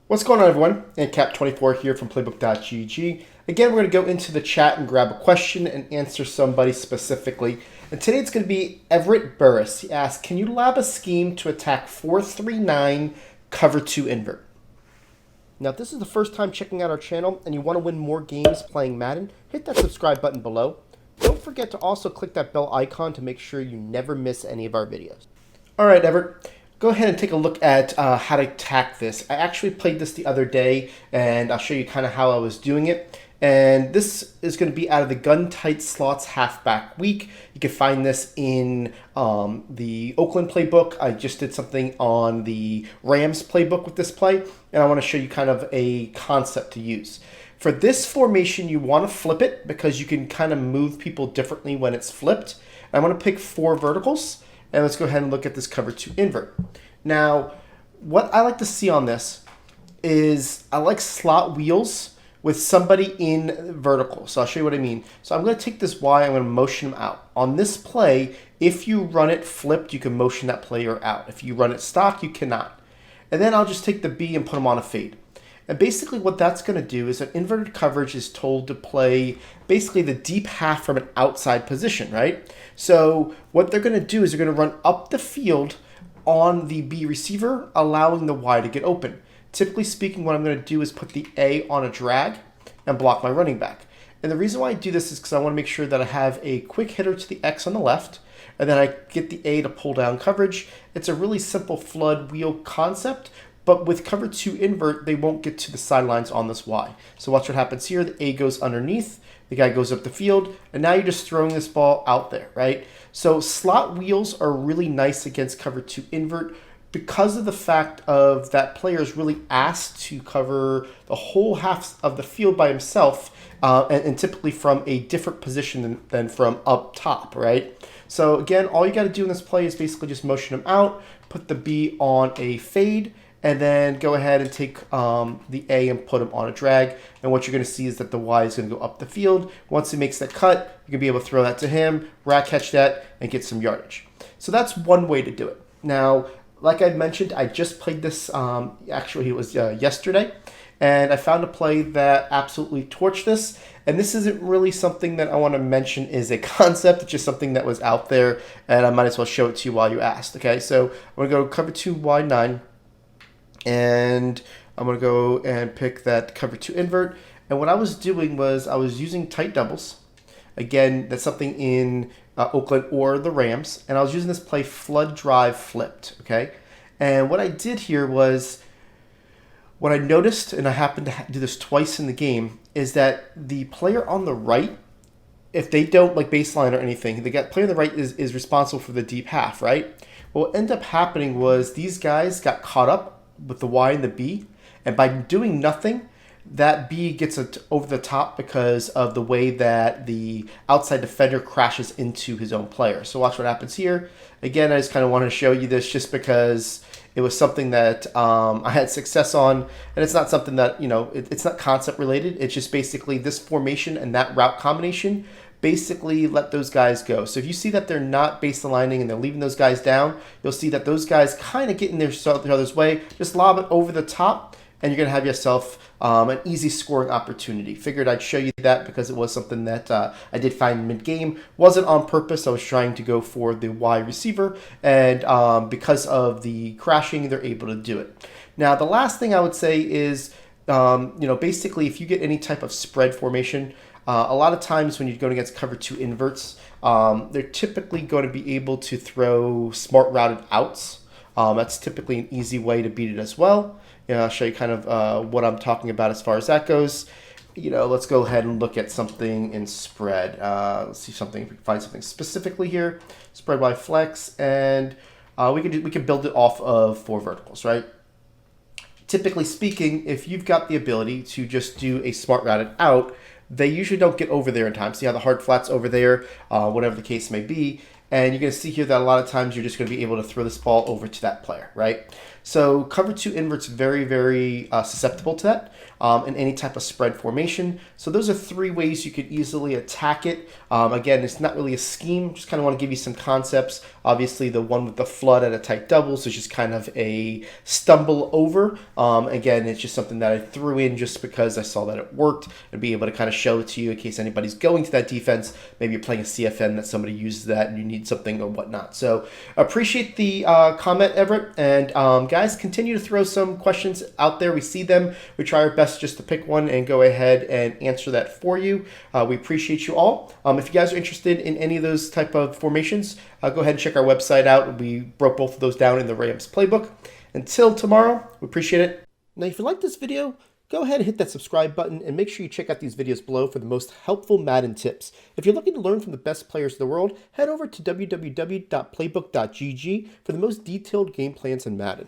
What's going on, everyone? Cap24 here from playbook.gg. Again, we're going to go into the chat and grab a question and answer somebody specifically. And today it's going to be Everett Burris. He asked, can you lab a scheme to attack 439 cover 2 invert? Now, if this is the first time checking out our channel and you want to win more games playing Madden, hit that subscribe button below. Don't forget to also click that bell icon to make sure you never miss any of our videos. All right, Everett. Go ahead and take a look at how to attack this. I actually played this the other day, and I'll show you kind of how I was doing it. And this is going to be out of the Gun Tight Slots Halfback Week. You can find this in the Oakland playbook. I just did something on the Rams playbook with this play, and I want to show you kind of a concept to use. For this formation, you want to flip it because you can kind of move people differently when it's flipped. I want to pick 4 verticals. And let's go ahead and look at this cover 2 invert. Now, what I like to see on this is I like slot wheels with somebody in vertical. So I'll show you what I mean. So I'm going to take this Y, I'm going to motion him out. On this play, if you run it flipped, you can motion that player out. If you run it stock, you cannot. And then I'll just take the B and put him on a fade. And basically what that's going to do is that inverted coverage is told to play basically the deep half from an outside position, right? So what they're going to do is they're going to run up the field on the B receiver, allowing the Y to get open. Typically speaking, what I'm going to do is put the A on a drag and block my running back. And the reason why I do this is because I want to make sure that I have a quick hitter to the X on the left, and then I get the A to pull down coverage. It's a really simple flood wheel concept. But with cover 2 invert, they won't get to the sidelines on this Y. So watch what happens here. The A goes underneath, the guy goes up the field, and now you're just throwing this ball out there, right? So slot wheels are really nice against cover 2 invert because of the fact of that player is really asked to cover the whole half of the field by himself, and typically from a different position than from up top, right? So again, all you got to do in this play is basically just motion him out, put the B on a fade, and then go ahead and take the A and put him on a drag. And what you're going to see is that the Y is going to go up the field. Once he makes that cut, you can be able to throw that to him, rat catch that, and get some yardage. So that's one way to do it. Now, like I mentioned, I just played this, actually it was yesterday, and I found a play that absolutely torched this. And this isn't really something that I want to mention is a concept. It's just something that was out there, and I might as well show it to you while you asked. Okay, so I'm going to go cover 2 Y9. And I'm going to go and pick that cover 2 invert. And what I was doing was I was using tight doubles. Again, that's something in Oakland or the Rams. And I was using this play flood drive flipped. Okay. And what I did here was what I noticed, and I happened to do this twice in the game, is that the player on the right, if they don't like baseline or anything, the player on the right is responsible for the deep half, right? What ended up happening was these guys got caught up with the Y and the B, and by doing nothing, that B gets it over the top because of the way that the outside defender crashes into his own player. So watch what happens here. Again, I just kind of wanted to show you this just because it was something that I had success on, and it's not something that, it's not concept related. It's just basically this formation and that route combination basically let those guys go. So if you see that they're not base aligning and they're leaving those guys down, you'll see that those guys kind of get in their other's way. Just lob it over the top, and you're going to have yourself an easy scoring opportunity. Figured I'd show you that because it was something that I did find mid-game. Wasn't on purpose. I was trying to go for the Y receiver, and because of the crashing, they're able to do it. Now, the last thing I would say is, basically if you get any type of spread formation, a lot of times when you're going against cover 2 inverts, they're typically going to be able to throw smart routed outs. That's typically an easy way to beat it as well. I'll show you kind of what I'm talking about as far as that goes. Let's go ahead and look at something in spread. Let's see something, if we can find something specifically here. Spread by flex, and we can build it off of 4 verticals, right? Typically speaking, if you've got the ability to just do a smart routed out, they usually don't get over there in time. See how the hard flat's over there, whatever the case may be. And you're going to see here that a lot of times you're just going to be able to throw this ball over to that player, right? So cover two invert's very susceptible to that in any type of spread formation. So those are three ways you could easily attack it. Again, it's not really a scheme, just kind of want to give you some concepts. Obviously, the one with the flood at a tight doubles is just kind of a stumble over. Again, it's just something that I threw in just because I saw that it worked and be able to kind of show it to you in case anybody's going to that defense. Maybe you're playing a CFN that somebody uses that and you need something or whatnot. So appreciate the comment, Everett. And guys, continue to throw some questions out there. We see them. We try our best just to pick one and go ahead and answer that for you. We appreciate you all. If you guys are interested in any of those type of formations, go ahead and check our website out. We broke both of those down in the Rams playbook. Until tomorrow, we appreciate it. Now, if you like this video, go ahead and hit that subscribe button and make sure you check out these videos below for the most helpful Madden tips. If you're looking to learn from the best players in the world, head over to www.playbook.gg for the most detailed game plans in Madden.